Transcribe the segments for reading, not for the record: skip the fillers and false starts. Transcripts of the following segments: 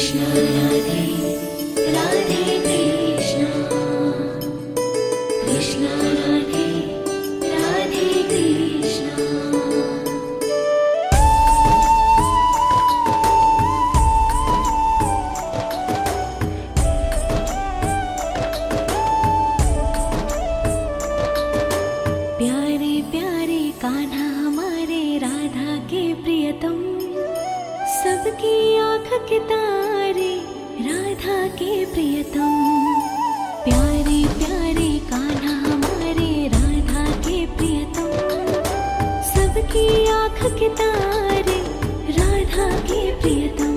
कृष्ण राधे राधे कृष्ण कृष्ण राधे राधे कृष्ण। प्यारे प्यारे कान्हा हमारे राधा के प्रियतम, सबकी आँख के तारे राधा के प्रियतम। प्यारे प्यारे कान्हा हमारे राधा के प्रियतम, सबकी आँख के तारे राधा के प्रियतम।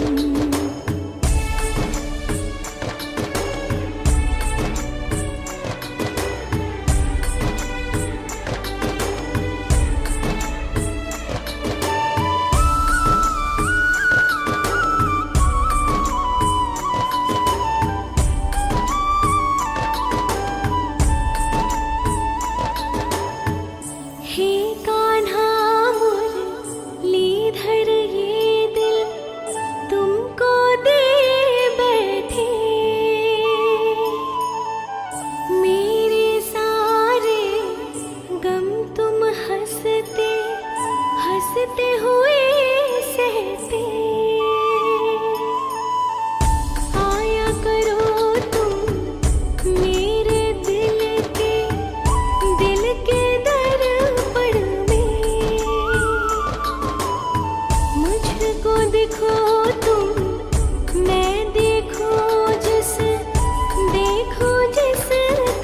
हे कान्हा मुरलीधर ये दिल तुमको दे बैठे, मेरे सारे गम तुम हंसते हंसते हुए सहते। आया करो तुम मेरे दिल के दर्पण में, मुझको देखो तुम मैं देखूं जिस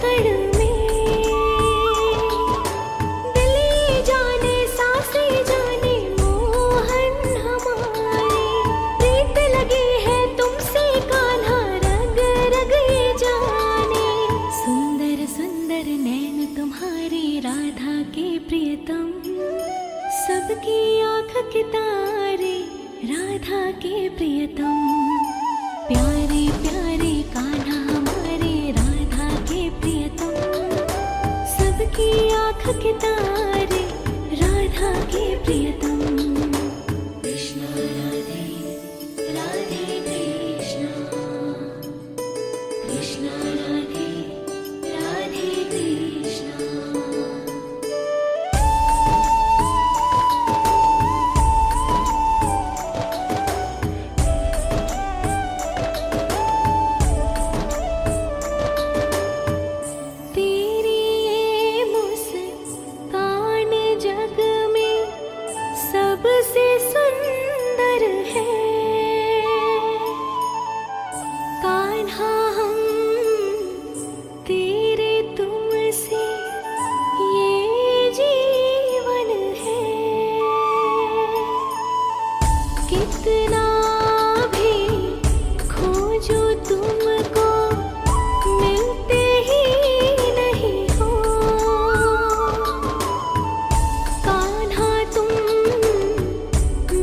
कण में। दिल जाने सांसें जाने मोहन हमारे, प्रीत लगी है तुमसे कान्हा रग रग ये जाने। सुंदर सुंदर नैन तुम्हारे राधा के प्रियतम, सबकी आँख के तारे राधा के प्रियतम। प्यारे प्यारे कान्हा हमारे राधा के प्रियतम, सबकी आँख के तारे राधा के प्रियतम। कृष्ण राधे राधे कृष्ण कृष्ण राधे राधे कृष्ण। तेरी ये मुस्कान जग में सबसे सुंदर है, कान्हा हम तेरे तुमसे ये जीवन है। कितना भी खोजो तुमको मिलते ही नहीं हो, कान्हा तुम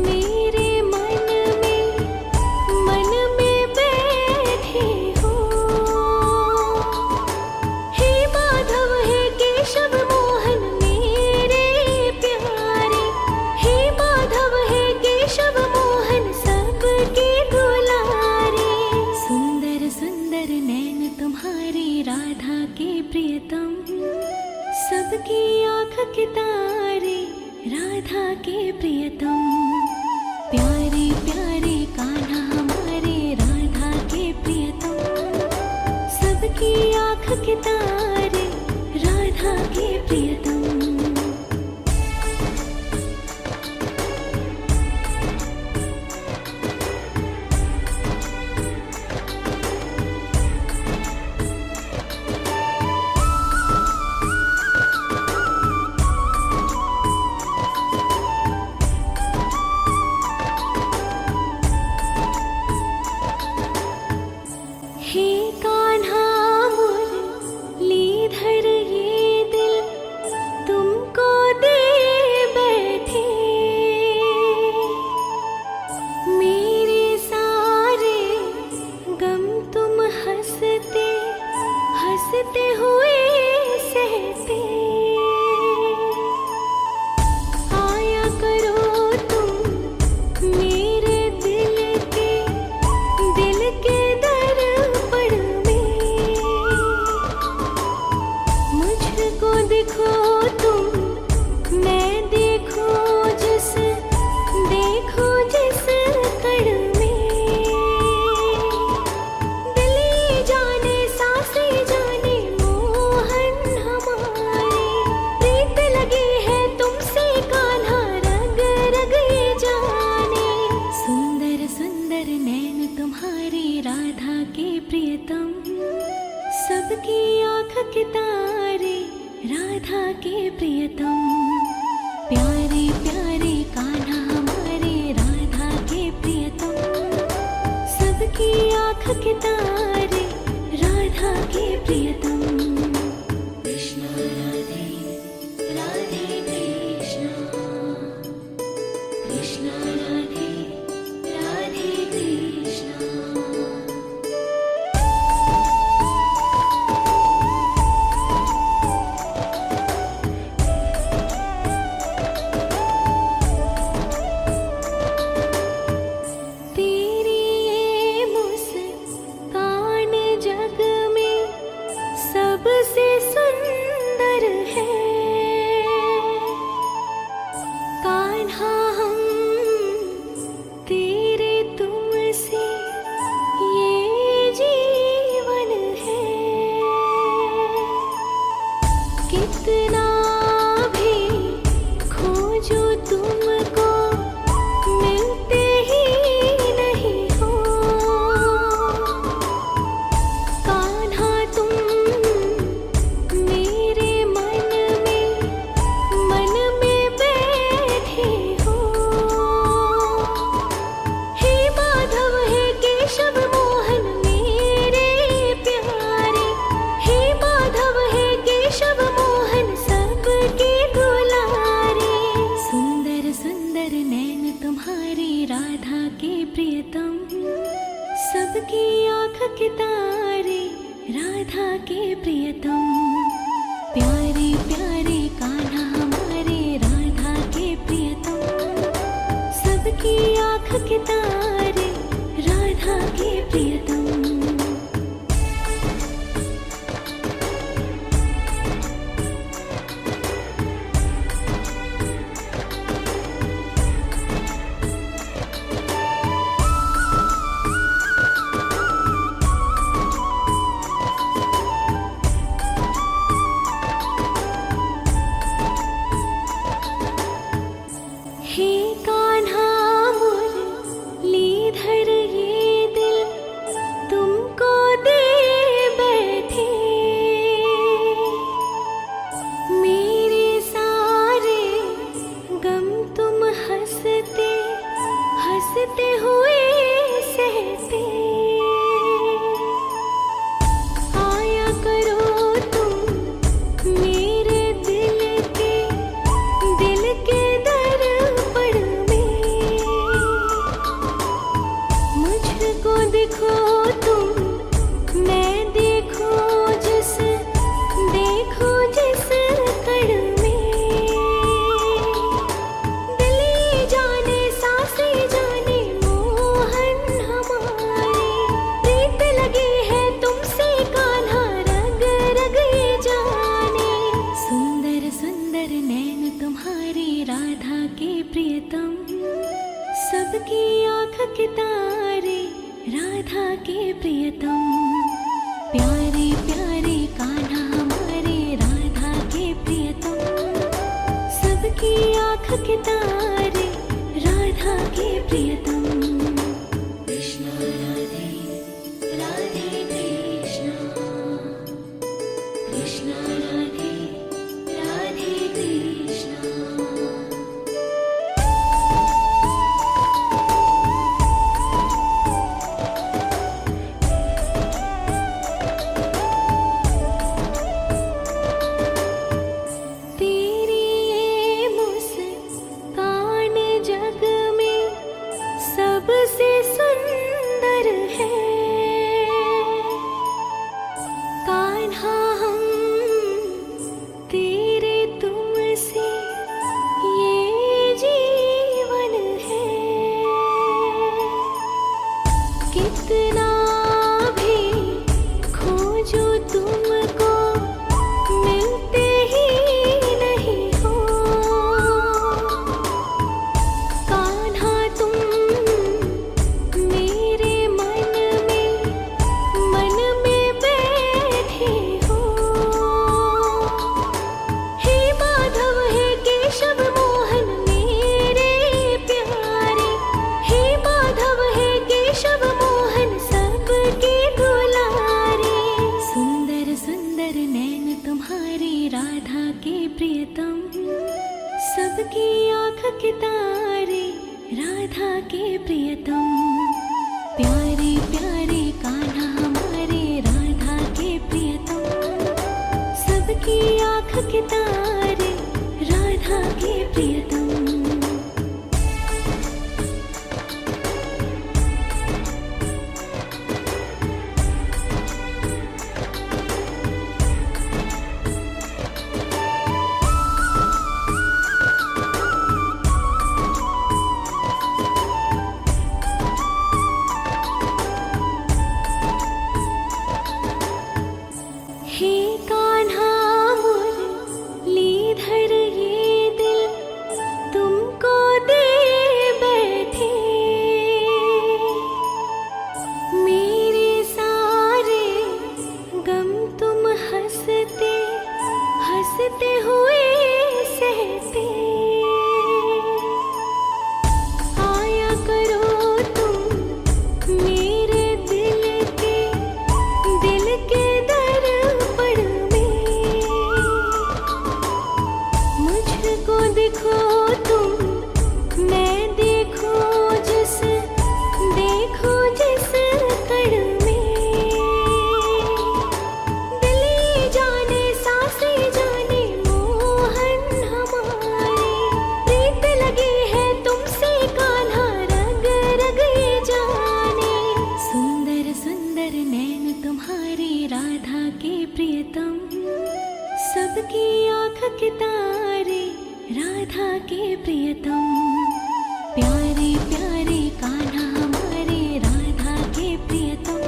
मेरे मन में बैठे हो। हे माधव हे केशव मोहन मेरे प्यारे, हे माधव हे केशव मोहन सबके दुलारे। सुंदर सुंदर नैन तुम्हारे राधा के प्रियतम, सबकी आँख के तारे राधा के प्रियतम। प्यारे प्यारे कान्हा हमारे राधा के प्रियतम, सबकी आँख के तारे राधा के प्रियतम। हे कान्हा मुरलीधर नैन तुम्हारे राधा के प्रियतम, सबकी आँख के तारे राधा के प्रियतम। प्यारे प्यारे कान्हा हमारे राधा के प्रियतम, सबकी आँख के तारे राधा के प्रियतम। कृष्ण राधे राधे कृष्ण, कृष्ण राधे राधे कृष्ण। तेरी ये मुस्कान जग में सबसे सुंदर है। कान्हा हम तेरे तुमसे ये जीवन है। कितना भी खोजो तुमको मिलते ही नहीं हो। कान्हा तुम मेरे मन में बैठे हो। हे माधव हे केशव मोहन मेरे प्यारे, हे माधव हे केशव मोहन सबके दुलारे। सुंदर सुंदर नैन तुम्हारे राधा के प्रियतम, सबकी आँख के तारे राधा के प्रियतम। प्यारे प्यारे कान्हा हमारे राधा के प्रियतम, सबकी आँख के तारे राधा के प्रियतम। हे कान्हा मुरलीधर ये दिल तुमको दे बैठे। मेरे सारे गम तुम हंसते हंसते हुए सहते। आया करो तुम मेरे दिल के दर्पण में। मुझको देखो तुम मैं देखो जिस कण में। दिल जाने सांसें जाने मोहन हमारे। प्रीत लगी है तुमसे कान्हा रग रग ये जाने। सुंदर सुंदर नैन तुम्हारे राधा के प्रियतम, सबकी आँख के तारे राधा के प्रियतम। प्यारे प्यारे कान्हा हमारे राधा के प्रियतम, सबकी आँख के तारे राधा के प्रियतम। कृष्ण राधे राधे कृष्ण, कृष्ण राधे राधे कृष्ण। तेरी ये मुस्कान जग में सबसे सुंदर है। कान्हा हम तेरे तुमसे ये जीवन है। कितना भी खोजो तुमको मिलते ही नहीं हो। कान्हा तुम मेरे मन में बैठे हो। हे माधव हे केशव मोहन मेरे प्यारे, हे माधव हे केशव मोहन प्यारे कान्हा हमारे राधा के प्रियतम, सबकी आँख के तारे राधा के प्रियतम। हे कान्हा मुरलीधर ये दिल तुमको दे बैठे, मेरे सारे गम तुम हंसते हंसते हुए सहते। आया करो तुम मेरे दिल के दर्पण में, मुझको दिखो तुम मैं देखो जिस कण में। दिल जाने सांसें जाने मोहन हमारे, प्रीत लगी है तुमसे कान्हा रग रग ये जाने। सुंदर सुंदर नैन तुम्हारे राधा के प्रियतम, सबकी आँख के तारे राधा के प्रियतम। प्यारे प्यारे कान्हा हमारे राधा के प्रियतम,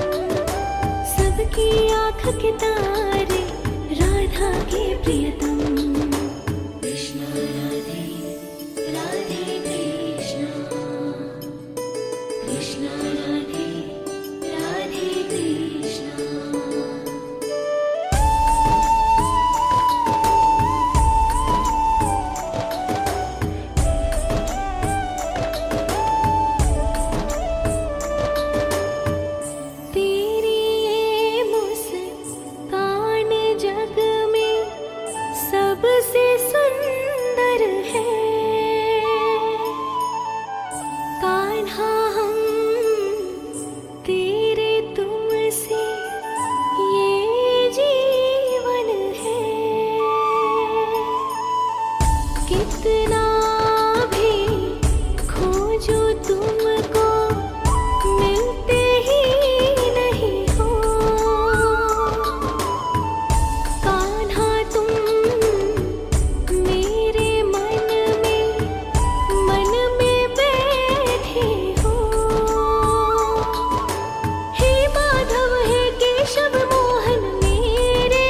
सबकी आँख के तारे राधा के प्रियतम। कृष्ण राधे राधे कृष्ण, कृष्ण राधे राधे कृष्ण। तेरी ये मुस्कान जग में सबसे सुंदर है, कान्हा हम तेरे तुमसे ये जीवन है। कितना भी खोजो तुमको मिलते ही नहीं हो, कान्हा तुम मेरे मन में बैठे हो। हे माधव हे केशव मोहन मेरे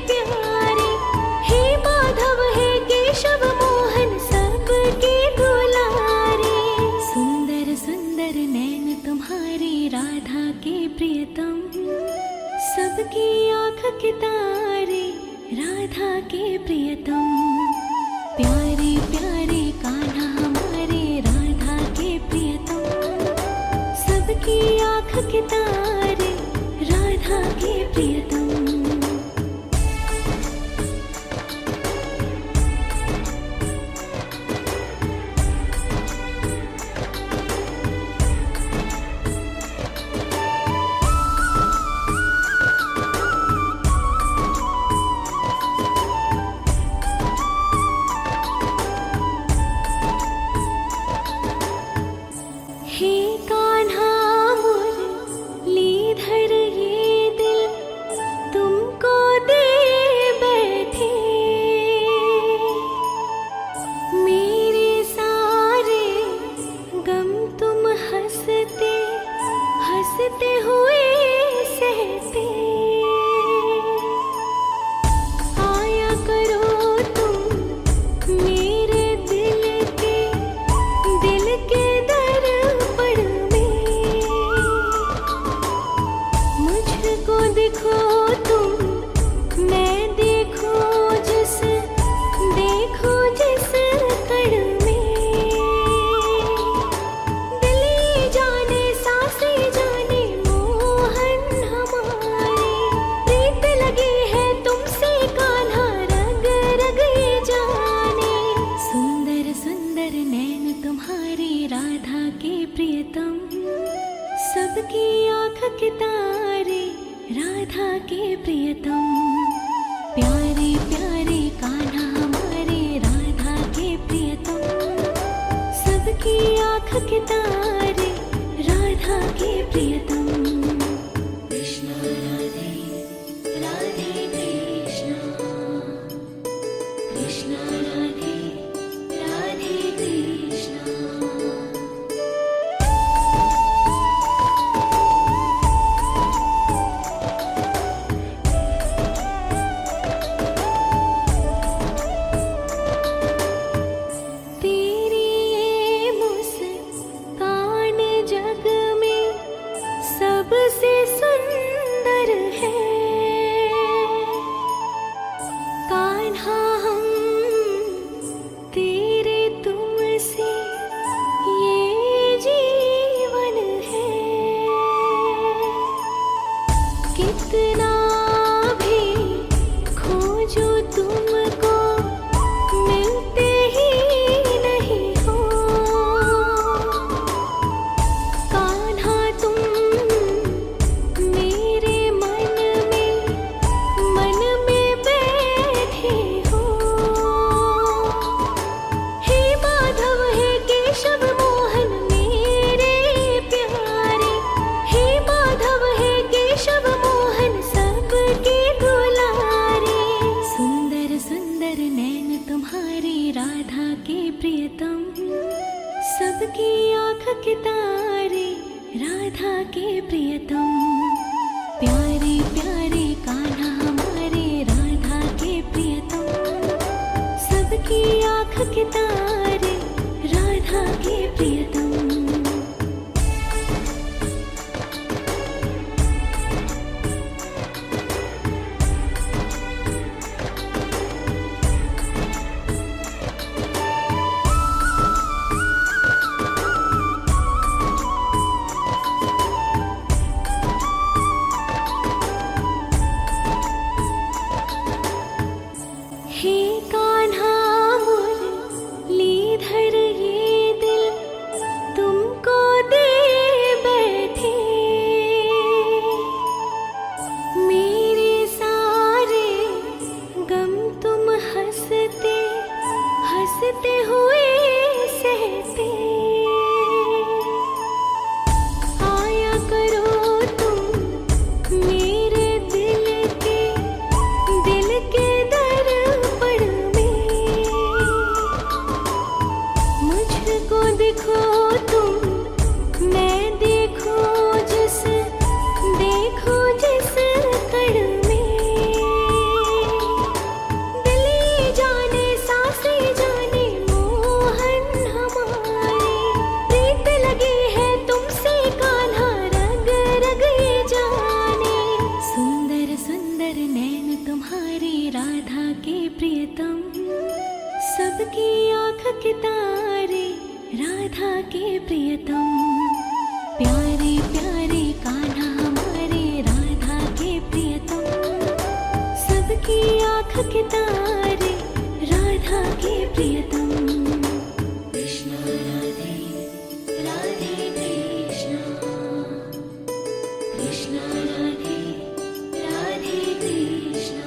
प्यारे, हे माधव हे केशव मोहन सबके दुलारे। सुंदर सुंदर नैन तुम्हारे राधा के प्रियतम, सबकी आँख के तारे राधा के प्रियतम। प्यारे प्यारे कान्हा हमारे राधा के प्रियतम, सबकी आँख के तारे राधा के प्रियतम। हे कान्हा मुरलीधर ये दिल तुमको दे बैठे, मेरे सारे गम तुम हंसते हंसते हुए सहते। आया करो तुम मेरे दिल के दर्पण में, मुझको दिखो तुम मैं देखो जिस कण में। दिल जाने सांसें जाने मोहन हमारे, के तारे राधा के प्रियतम, प्यारे प्यारे कान्हा हमारे राधा के प्रियतम, सबकी आँख के तारे राधा के प्रियतम। कृष्ण राधे राधे कृष्ण, कृष्ण राधे राधे कृष्ण। तेरी ये मुस्कान जग में सबसे सुंदर है, कान्हा हम तेरे तुमसे ये जीवन है। कितना भी खोजो तुमको मिलते ही नहीं हो, कान्हा तुम मेरे मन में बैठे हो। हे माधव हे केशव मोहन मेरे प्यारे, हे माधव हे केशव मोहन सबके दुलारे। सुंदर सुंदर नैन तुम्हारे राधा के प्रियतम, सबकी आँख के तारे राधा के प्रियतम, प्यारे प्यारे कान्हा हमारे राधा के प्रियतम, सबकी आँख के तारे राधा के प्रियतम। हे कान्हा मुरलीधर ये दिल तुमको दे बैठे, मेरे सारे गम तुम हंसते हंसते हुए सहते। आया करो तुम मेरे दिल के दर्पण में, मुझको देखो तुम मैं देखूं जिस कण में। दिल ये जाने सांसें जाने मोहन हमारे, प्रीत लगी है तुमसे कान्हा रग रग ये जाने। सुंदर सुंदर नैन तुम्हारे राधा के प्रियतम, सबकी आँख के तारे राधा के प्रियतम, प्यारे प्यारे कान्हा हमारे राधा के प्रियतम, सबकी आँख के तारे राधा के प्रियतम। कृष्ण राधे राधे कृष्ण, कृष्ण राधे राधे कृष्ण।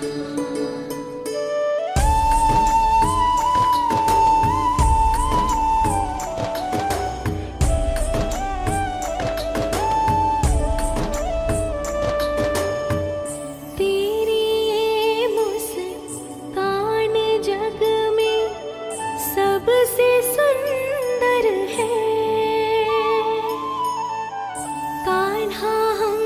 तेरी ये मुस्कान जग में सबसे सुंदर है, कान्हा हम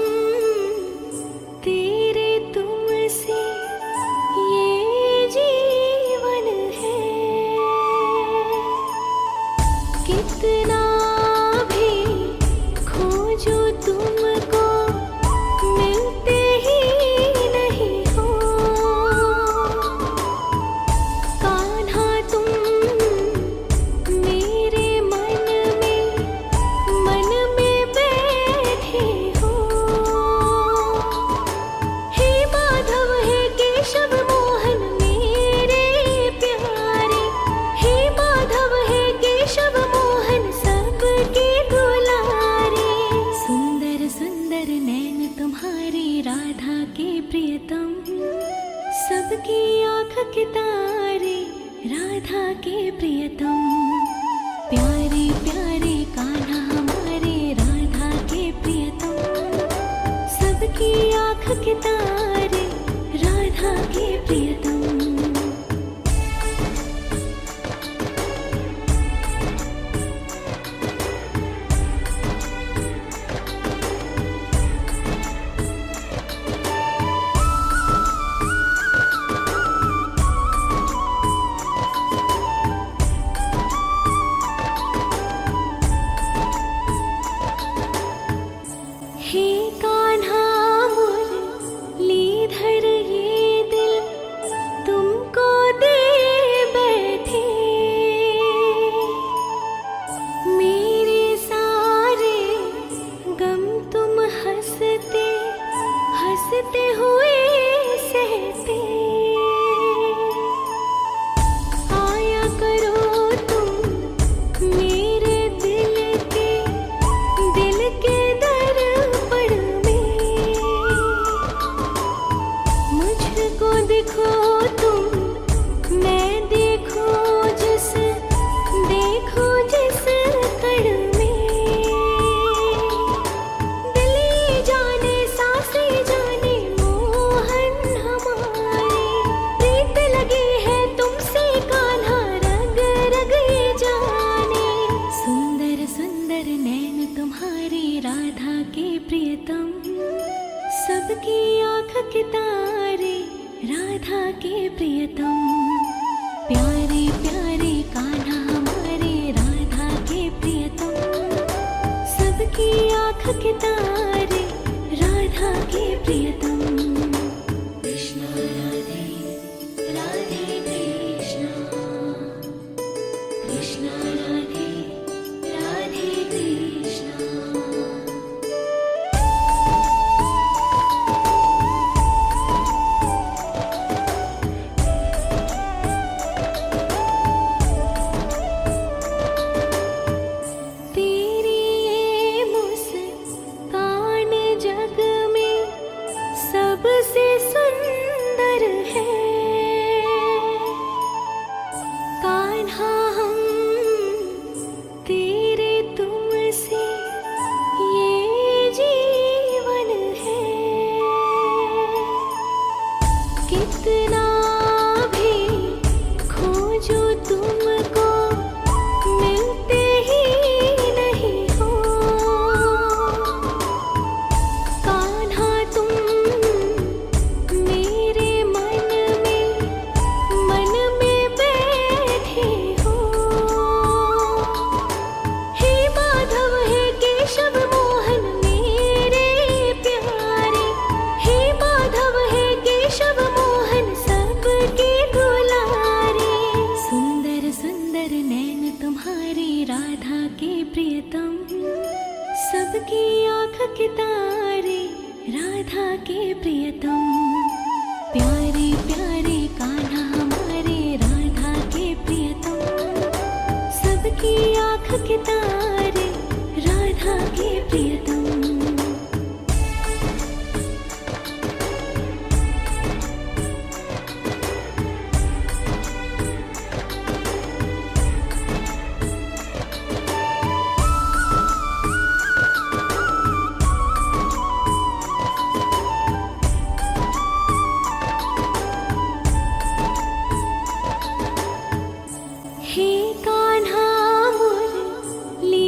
नैन तुम्हारे राधा के प्रियतम, सबकी आँख के तारे राधा के प्रियतम। प्यारे प्यारे कान्हा हमारे राधा के प्रियतम, सबकी आँख के तारे राधा के प्रियतम। हे कान्हा मुरलीधर ये दिल तुमको दे बैठे, मेरे सारे गम तुम हंसते हंसते हुए सहते। आया करो तुम मेरे दिल के मुझको देखो तुम, मैं देखो जिस कण में। दिल जाने सांसें जाने मोहन हमारे, प्रीत लगी है तुमसे कान्हा रग रग ये जाने। सुंदर सुंदर नैन तुम्हारे राधा के प्रियतम, सबकी आँख के तारे राधा के प्रियतम। प्यारे प्यारे कान्हा हमारे राधा के प्रियतम, सबकी आँख के तारे राधा के प्रियतम। कृष्ण राधे राधे कृष्ण, कृष्ण राधे राधे कृष्ण। सबसे सुंदर है कान्हा हम तेरे तुमसे ये जीवन है। कितना भी खोजो तुमको मिलते ही नहीं हो। कान्हा तुम राधा के प्रियतम, सबकी आँख के तारे राधा के प्रियतम। प्यारे प्यारे कान्हा हमारे राधा के प्रियतम, सबकी आँख के तारे राधा के प्रियतम। हे कान्हा मुरलीधर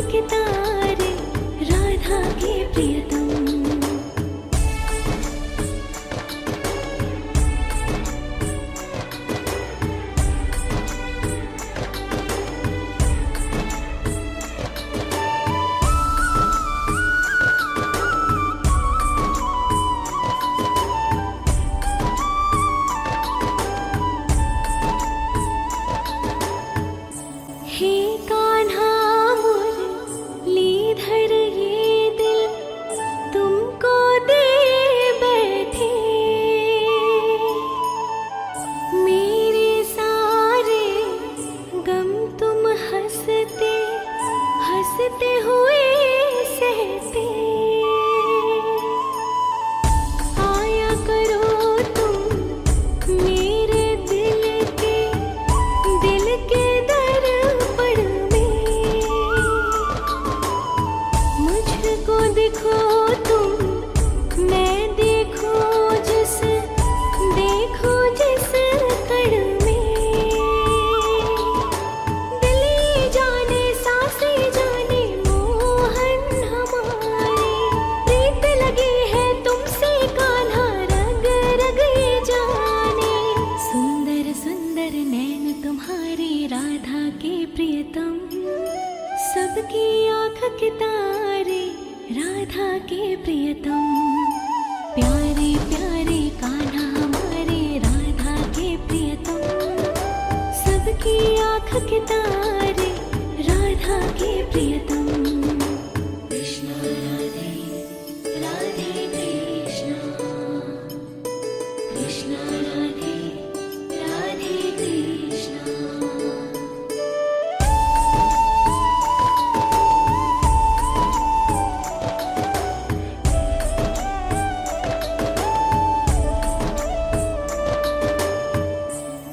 के तारे राधा के प्रियतम। हे कान्हा मुरलीधर ये दिल तुमको दे बैठे, मेरे सारे गम तुम हंसते हंसते हुए सहते। आया करो तुम मेरे दिल के दर्पण में, मुझको देखो तुम मैं देखूं जिस कण में। दिल जाने सांसें जाने मोहन हमारे, प्रीत लगी है तुमसे कान्हा रग रग ये जाने। सुंदर सुंदर नैन तुम्हारे राधा के प्रियतम, सबकी आँख के तारे राधा के प्रियतम। प्यारे प्यारे कान्हा हमारे राधा के प्रियतम, सबकी आँख के तारे राधा के प्रियतम। कृष्ण राधे राधे कृष्ण, कृष्ण राधे राधे कृष्ण।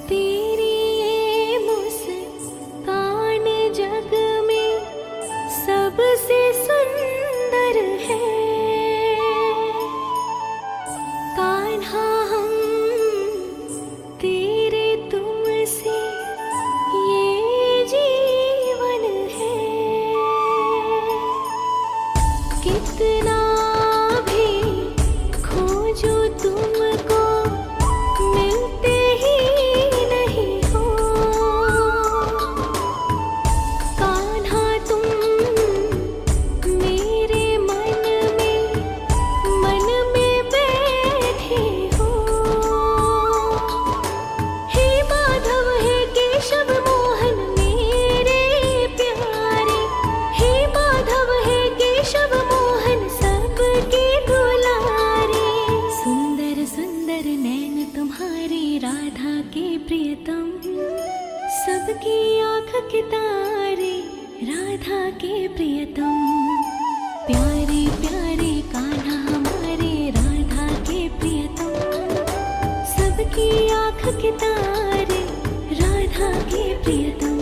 तेरी ये मुस्कान जग में सबसे सुंदर है, कान्हा हम तेरे तुमसे ये जीवन है। कितना भी खोजो तुमको मिलते ही नहीं हो, कान्हा तुम मेरे मन में बैठे हो। हे माधव हे केशव मोहन मेरे प्यारे, हे माधव हे केशव मोहन सबके दुलारे। सुंदर सुंदर नैन तुम्हारे राधा के प्रियतम, सबकी आँख के तारे राधा के प्रियतम। प्यारे प्यारे कान्हा हमारे राधा के प्रियतम, सबकी आँख के तारे राधा के प्रियतम।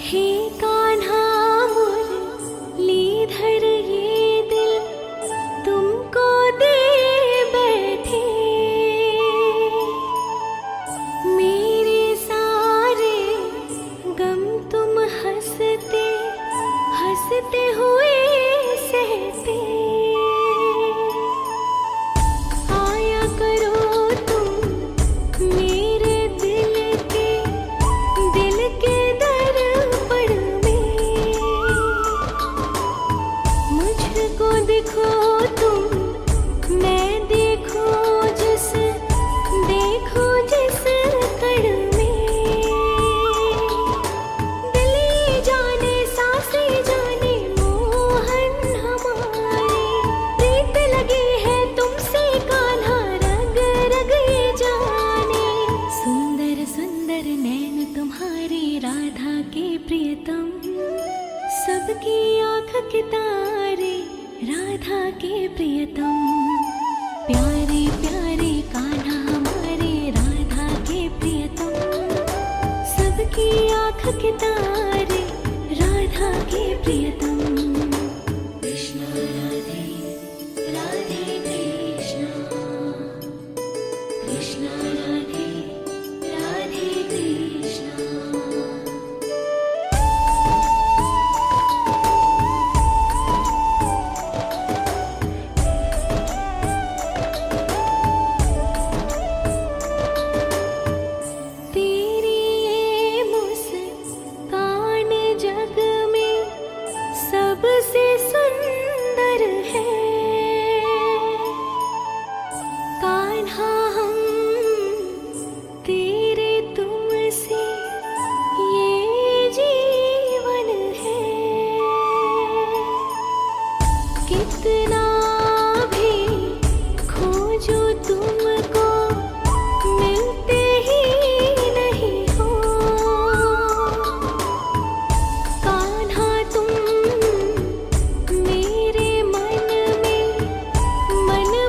हे कान्हा मुरलीधर ये दिल तुमको दे बैठे, मेरे सारे गम तुम हंसते हंसते हुए सहते। आया करो तुम मेरे दिल के दर्पण में, मुझको देखो तुम मैं देखूं जिस कण में। दिल जाने सांसें जाने मोहन हमारे, प्रीत लगी है तुमसे कान्हा रग रग ये जाने। सुंदर सुंदर नैन तुम्हारे राधा के प्रियतम, सबकी आँख के तारे राधा के प्रियतम। प्यारे प्यारे का के तारे, राधा के प्रियतम। कृष्ण राधे राधे कृष्ण, कृष्ण राधे राधे कृष्ण। तेरी ये मुस्कान जग में सबसे सुंदर है। कान्हा हम तेरे तुमसे ये जीवन है। कितना भी खोजो तुमको मिलते ही नहीं हो। कान्हा तुम मेरे मन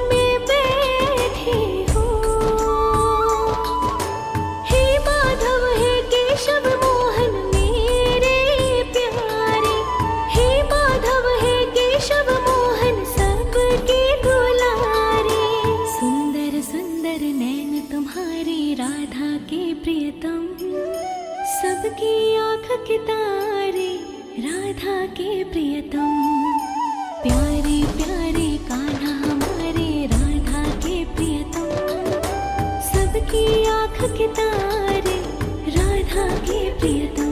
में बैठे हो। हे माधव हे केशव मोहन मेरे प्यारे, हे माधव हे केशव मोहन सबके दुलारे। सुंदर सुंदर नैन तुम्हारे राधा के प्रियतम, सबकी आँख के तारे, राधा के प्रियतम। प्यारे प्यारे कान्हा हमारे राधा के प्रियतम, सबकी आँख के तारे, राधा के प्रियतम।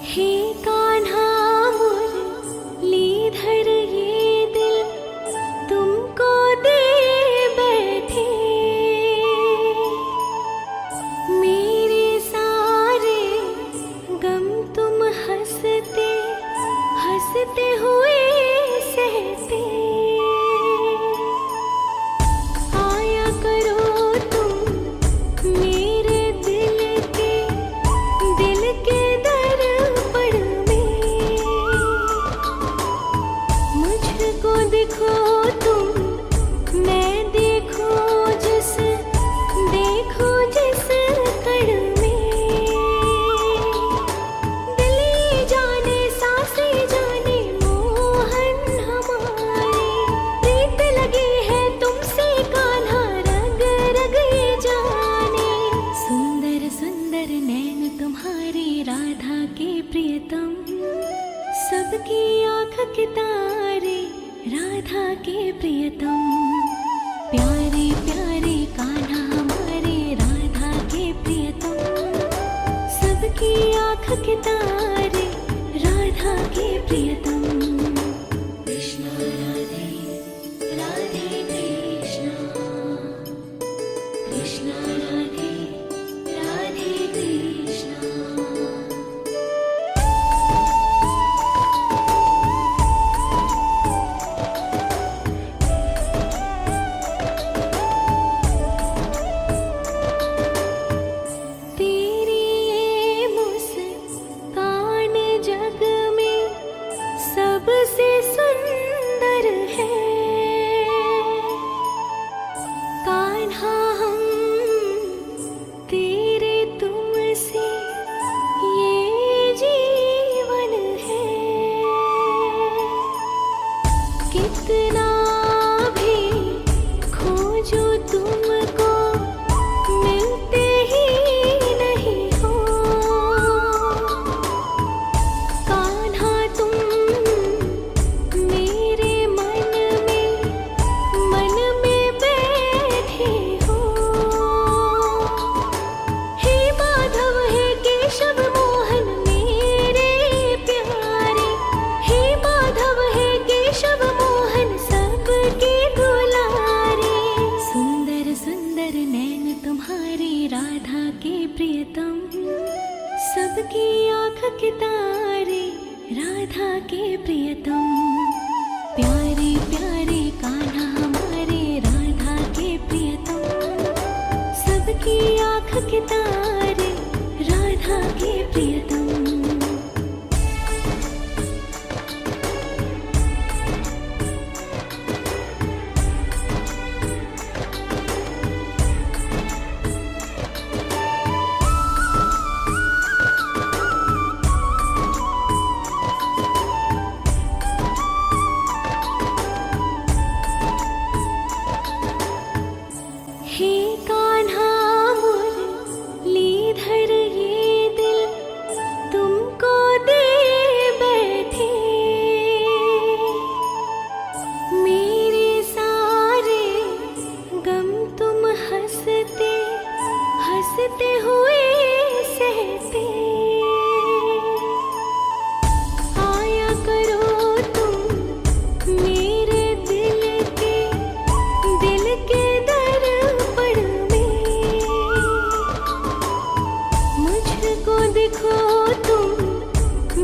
हे कान्हा मुरलीधर ये दिल तुमको दे बैठे। मेरे सारे गम तुम हंसते हंसते हुए सहते। आया करो तुम मेरे दिल के दर्पण में। मुझको दिखो तुम, मैं देखो जिस कण में। दिल जाने सांसें जाने मोहन हमारे। प्रीत लगी है तुमसे कान्हा रग रग ये जाने। सुंदर सुंदर नैन तुम्हारे राधा के प्रियतम, सबकी आँख के तारे, राधा के प्रियतम। प्यारे प्यारे कान्हा हमारे राधा के प्रियतम, सबकी आँख के तारे, राधा के प्रियतम। कृष्ण राधे राधे कृष्ण, कृष्ण राधे राधे कृष्ण। तेरी ये मुस्कान जग में सबसे सुंदर है। कान्हा हम तेरे तुमसे ये जीवन है। कितना भी खोजो तुमको मिलते ही नहीं हो। कान्हा तुम मेरे मन में बैठे हो। हे माधव हे केशव मोहन मेरे प्यारे, हे माधव हे केशव मोहन सबके दुलारे। सुंदर सुंदर नैन तुम्हारे राधा के प्रियतम, सबकी आँख के तारे, राधा के प्रियतम। प्यारे प्यारे कान्हा सबकी आँख के तारे राधा के प्रियतम। हे कान्हा मुरलीधर ये दिल तुमको दे बैठे, मेरे सारे गम तुम हंसते हंसते हुए सहते। आया करो तुम मेरे दिल के दर्पण में, मुझको देखो तुम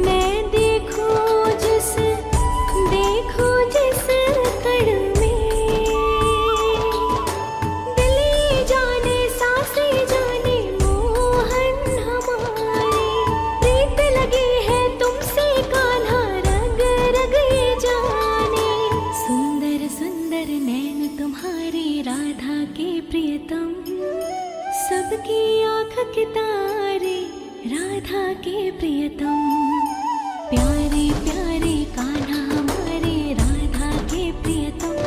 मैं देखूं जिस कण में। दिल ये जाने सांसें जाने मोहन हमारे, प्रीत लगी है तुमसे कान्हा रग रग ये जाने। सुंदर सुंदर नैन तुम्हारे राधा के प्रियतम, सबकी आँख के तारे राधा के प्रियतम। प्यारे प्यारे कान्हा हमारे राधा के प्रियतम,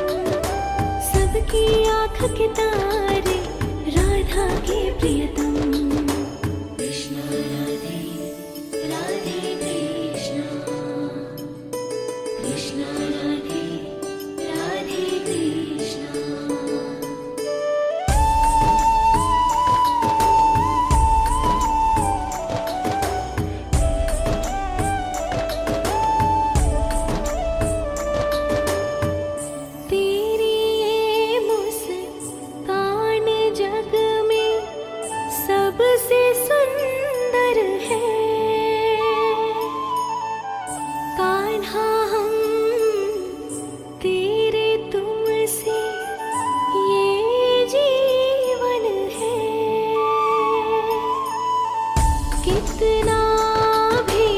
सबकी आँख के तारे राधा के प्रियतम। कृष्ण राधे राधे कृष्ण, कृष्ण राधे राधे कृष्ण। तेरी ये मुस्कान जग में सबसे सुंदर है, कान्हा हम तेरे तुमसे ये जीवन है। कितना भी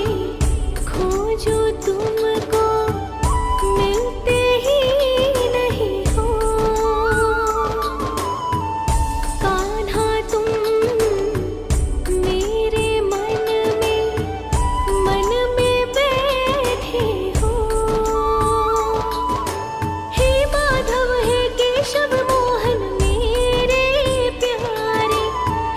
खोजो तुमको मिलते ही नहीं हो, कान्हा तुम मेरे मन में बैठे हो। हे माधव हे केशव मोहन मेरे प्यारे,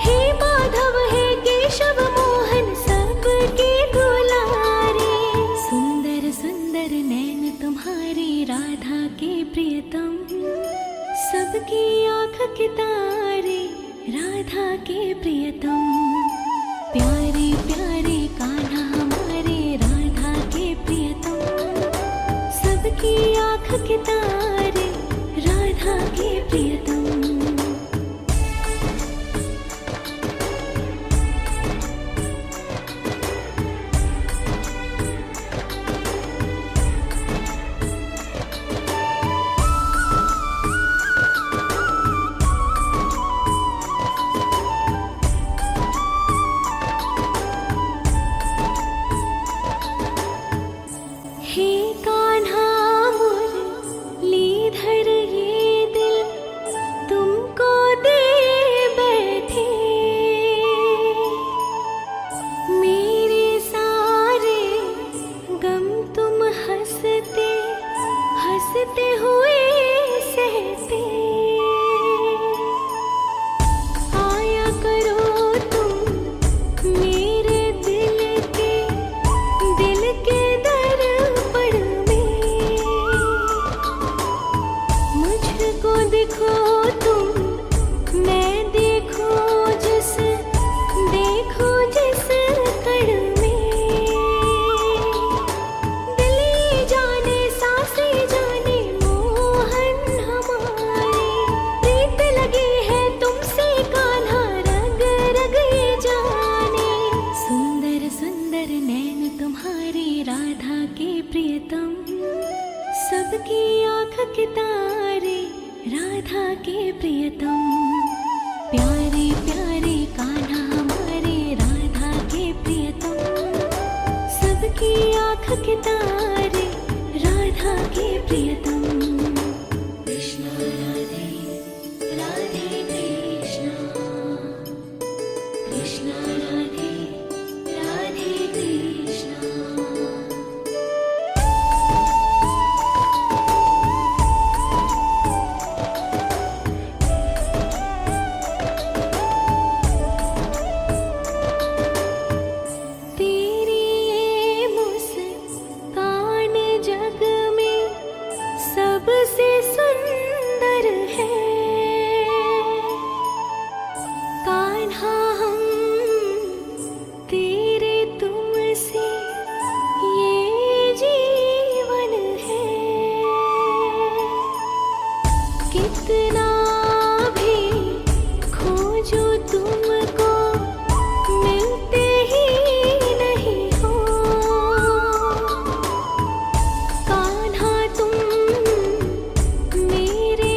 हे माधव हे केशव मोहन सबके दुलारे। सुंदर सुंदर नैन तुम्हारे राधा के प्रियतम, सबकी आँख के तारे राधा के प्रियतम। प्यारे प्यारे कान्हा हमारे राधा के प्रियतम, सबकी आँख के तारे राधा के प्रियतम। हे कान्हा मुरलीधर प्रियतम। कृष्ण राधे राधे कृष्ण, कृष्ण राधे राधे कृष्ण। तेरी ये मुस्कान जग में सबसे सुंदर है। कान्हा हम तेरे तुमसे ये जीवन है। कितना भी खोजो तुमको मिलते ही नहीं हो। कान्हा तुम मेरे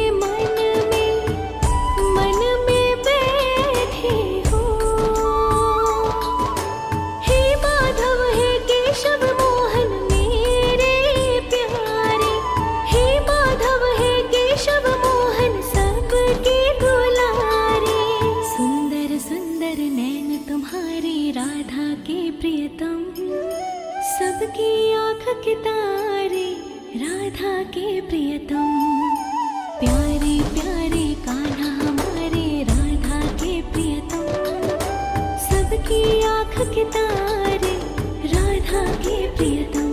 मन में बैठे हो। हे माधव हे केशव मोहन मेरे प्यारे, हे माधव हे केशव मोहन सबके दुलारे। सुंदर सुंदर नैन तुम्हारे राधा के प्रियतम, सबकी आँख के तारे राधा के प्रियतम। प्यारे प्यारे कान्हा हमारे राधा के प्रियतम, सबकी आँख के तारे राधा के प्रियतम।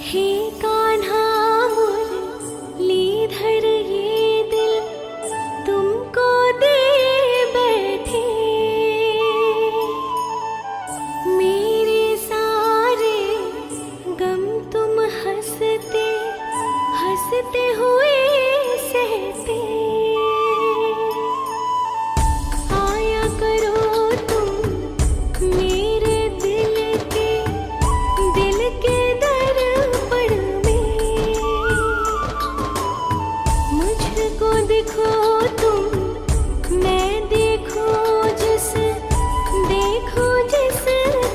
हे कान्हा मुरलीधर ये दिल तुमको दे बैठे। मेरे सारे गम तुम हंसते हंसते हुए सहते। आया करो तुम मेरे दिल के दर्पण में। मुझको देखो तुम मैं देखो जिस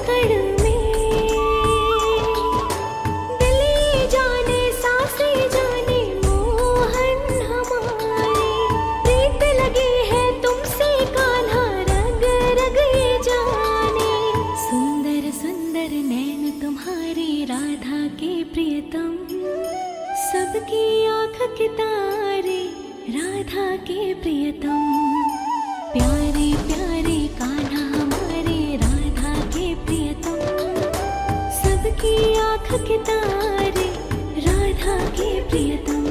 कण में। दिल जाने सांसें जाने मोहन हमारे। प्रीत लगी है तुमसे कान्हा रग रग ये जाने। सुंदर सुंदर नैन तुम्हारे राधा के प्रियतम, सबकी आँख के तारे राधा के प्रियतम। प्यारे प्यारे कान्हा हमारे राधा के प्रियतम, सबकी आँख के तारे राधा के प्रियतम।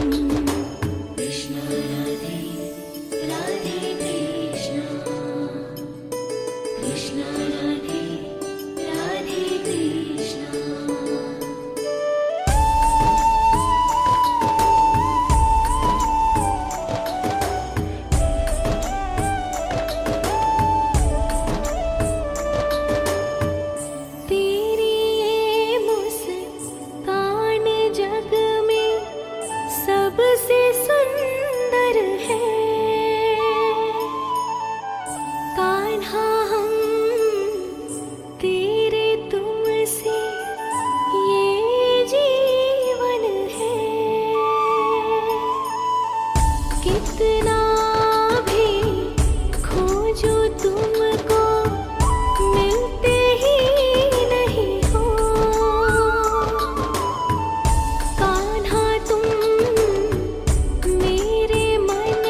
कृष्ण राधे राधे कृष्ण, कृष्ण राधे राधे कृष्ण। तेरी ये मुस्कान जग में सबसे सुंदर है। कान्हा हम तेरे तुमसे ये जीवन है। कितना भी खोजो तुमको मिलते ही नहीं हो। कान्हा तुम मेरे मन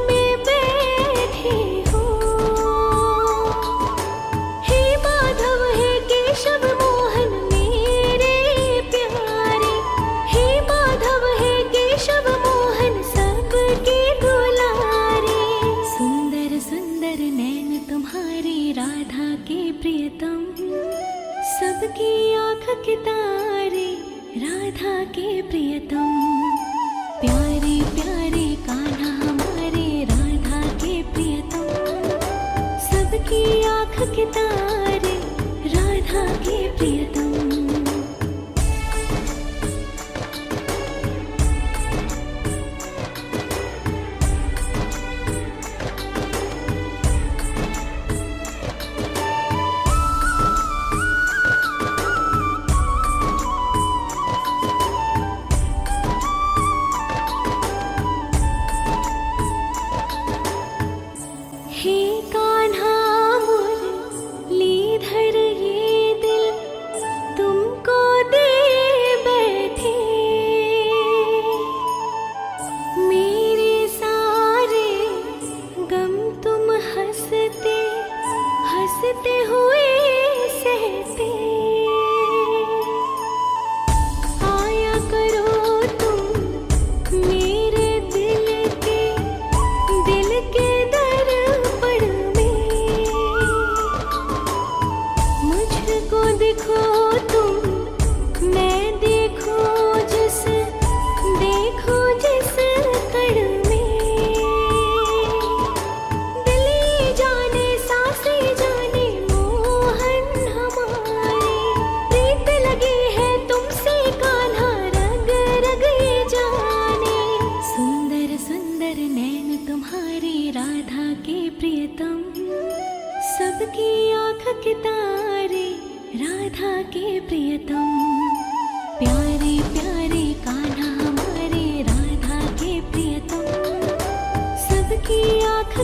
में बैठे हो। हे माधव हे केशव मोहन मेरे प्यारे, हे माधव हे केशव मोहन सबके दुलारे। सुंदर सुंदर नैन तुम्हारे राधा के प्रियतम, सबकी आँख के तारे राधा के प्रियतम। प्यारे प्यारे कान्हा हमारे राधा के प्रियतम,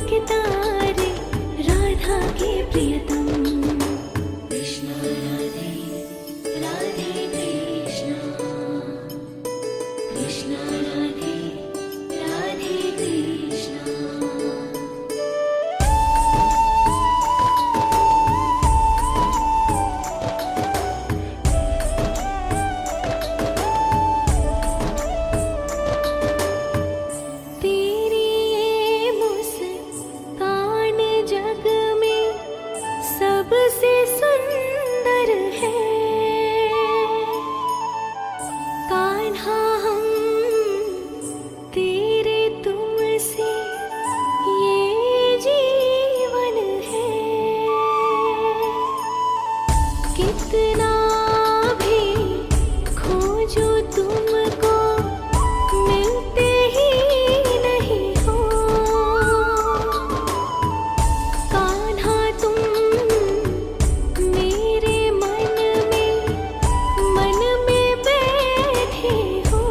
के तारे राधा के प्रियतम। कृष्ण राधे राधे कृष्ण, कृष्ण राधे राधे कृष्ण। तेरी ये मुस्कान जग में सबसे सुंदर है। कान्हा हम तेरे तुमसे ये जीवन है। कितना भी खोजो तुमको मिलते ही नहीं हो। कान्हा तुम मेरे मन में बैठे हो।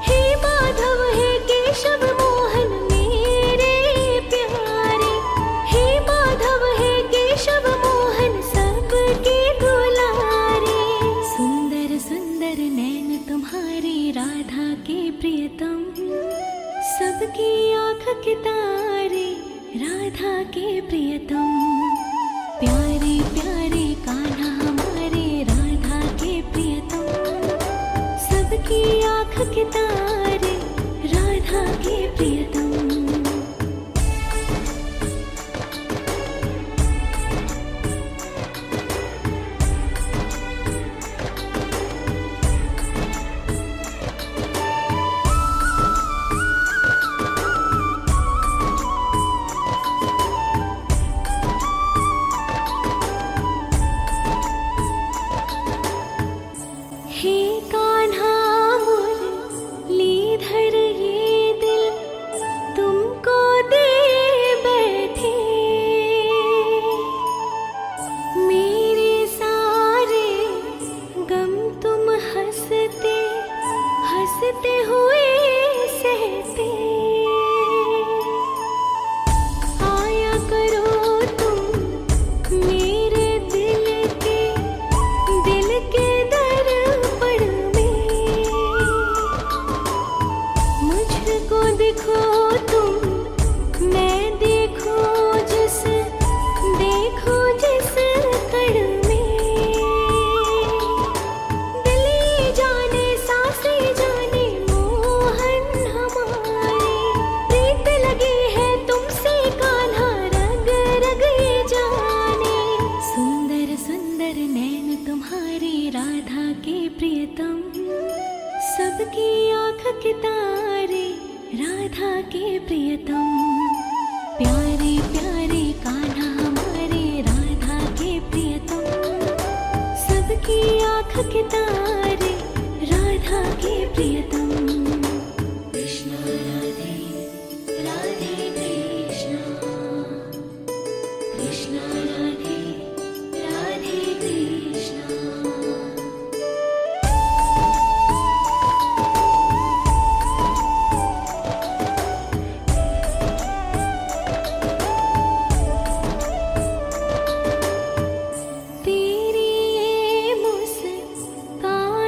हे माधव हे केशव मोहन मेरे प्यारे, हे माधव हे केशव मोहन सबके दुलारे। सुंदर सुंदर नैन तुम्हारे राधा के प्रियतम, सबकी आँख के तारे राधा के प्रियतम। प्यारे प्यारे कान्हा हमारे राधा के प्रियतम, सबकी आँख के तारे राधा के प्रियतम। हे कान्हा मुरलीधर ये दिल तुमको दे बैठे। मेरे सारे गम तुम हंसते हंसते हुए सहते। आया करो तुम मेरे दिल के दर्पण में। मुझको देखो तुम मैं देखूं जिस कण में। दिल ये जाने सांसें जाने मोहन हमारे। प्रीत लगी है तुमसे कान्हा रग रग ये जाने। सुंदर सुंदर नैन तुम्हारे राधा के प्रियतम, सबकी आँख के तारे राधा के प्रियतम। प्यारे प्यारे कान्हा हमारे राधा के प्रियतम, सबकी आँख के तारे राधा के प्रियतम। कृष्ण राधे राधे कृष्ण, कृष्ण राधे राधे कृष्ण। तेरी ये मुस्कान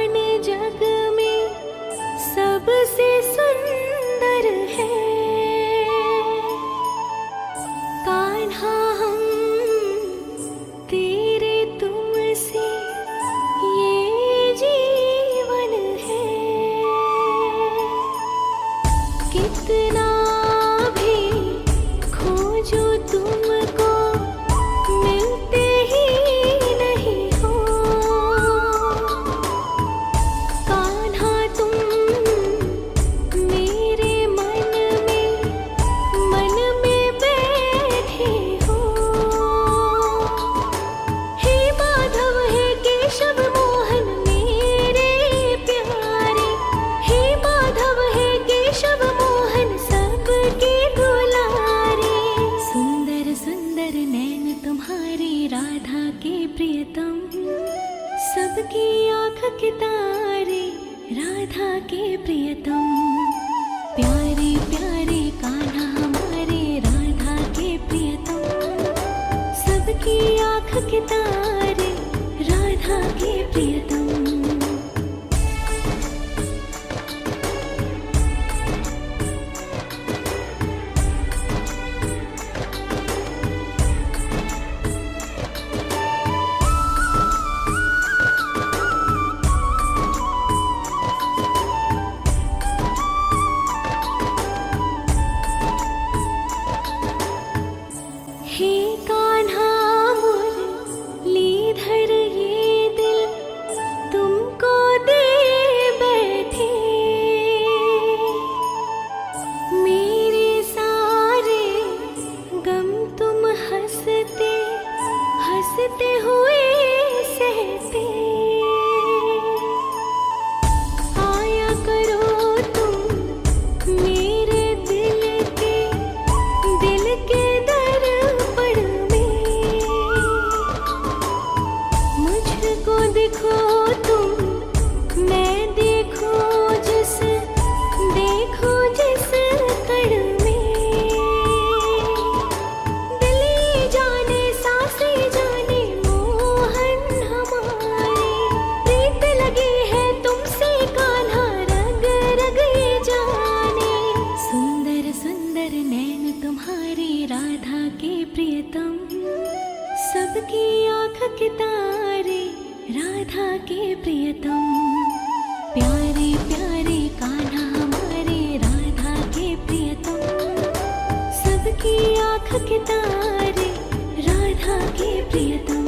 के तारे, राधा के प्रियतम।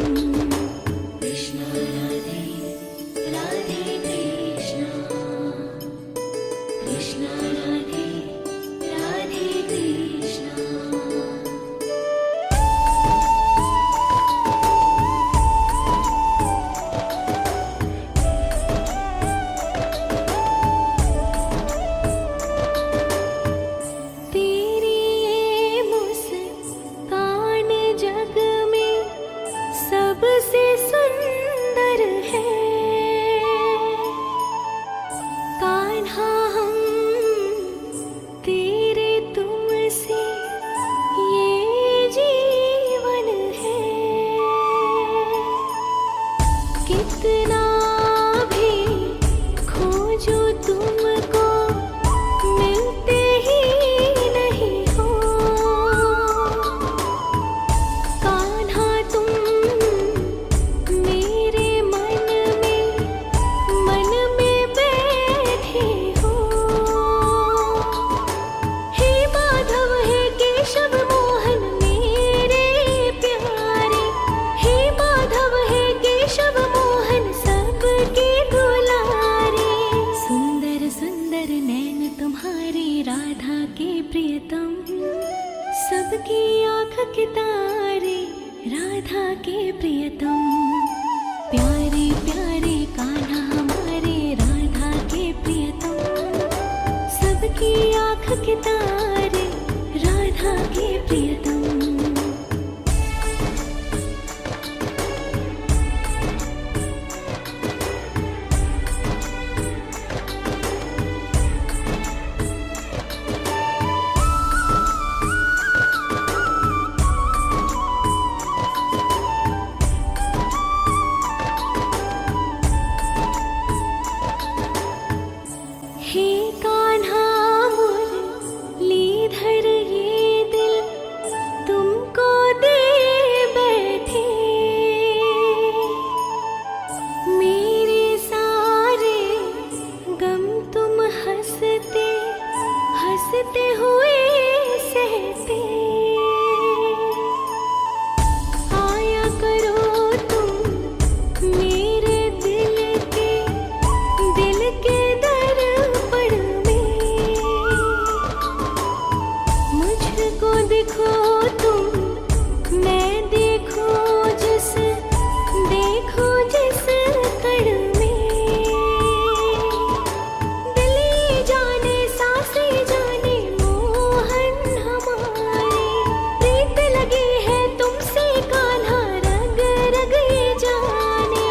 कृष्णा राधे राधे कृष्णा, कृष्णा राधे राधे कृष्णा। तेरी ये मुस्कान जग में सबसे सुंदर है। कान्हा हम तेरे तुमसे ये जीवन है। कितना भी खोजो तुमको मिलते ही नहीं हो। कान्हा तुम मेरे मन में बैठे हो। हे माधव हे केशव मोहन मेरे प्यारे, हे माधव हे केशव मोहन सबके दुलारे। सुंदर सुंदर नैन तुम्हारे राधा के प्रियतम, सबकी आँख के तारे, राधा के प्रियतम। प्यारे प्यारे कान्हा हमारे राधा के प्रियतम, सबकी आँख के तारे, राधा के प्रियतम। हे कान्हा मुरलीधर ये दिल तुमको दे बैठे। मेरे सारे गम तुम हंसते हंसते हुए सहते। आया करो तुम मेरे दिल के दर्पण में। मुझको देखो तुम, मैं देखो जिस कण में। दिल जाने सांसें जाने मोहन हमारे। प्रीत लगी है तुमसे कान्हा रग रग ये जाने।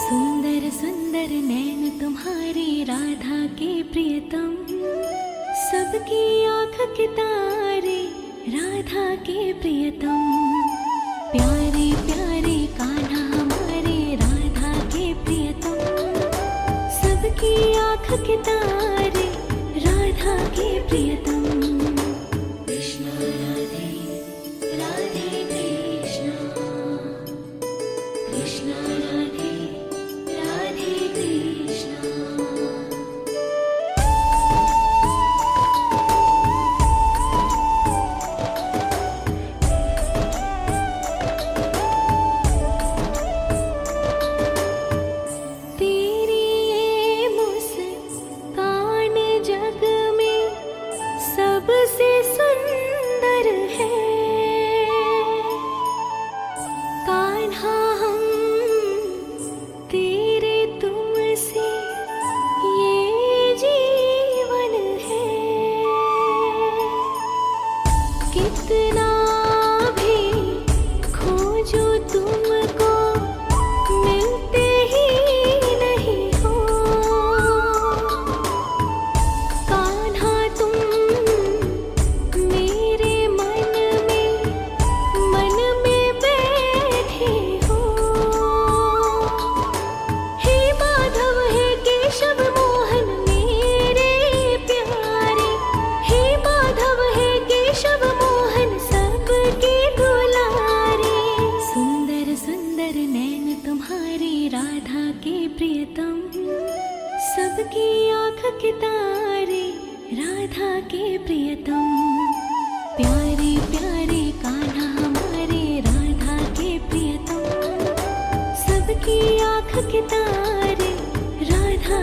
सुंदर सुंदर नैन तुम्हारे राधा के प्रियतम, सबकी आँख के तारे, राधा के प्रियतम। प्यारे प्यारे कान्हा हमारे राधा के प्रियतम, सबकी आँख के तारे, राधा के प्रियतम। कृष्णा राधे राधे कृष्णा, कृष्णा राधे राधे कृष्णा। तेरी ये मुस्कान जग में सबसे सुंदर है। कान्हा हम तेरे तुमसे ये जीवन है। कितना भी खोजो तुमको मिलते ही नहीं हो। कान्हा तुम मेरे मन में बैठे हो। हे माधव हे केशव मोहन मेरे प्यारे, हे माधव हे केशव मोहन सबके दुलारे। सुंदर सुंदर नैन तुम्हारे राधा के प्रियतम, सबकी आँख के तारे, राधा के प्रियतम। प्यारे प्यारे कान्हा हमारे राधा के प्रियतम, सबकी आँख के तारे राधा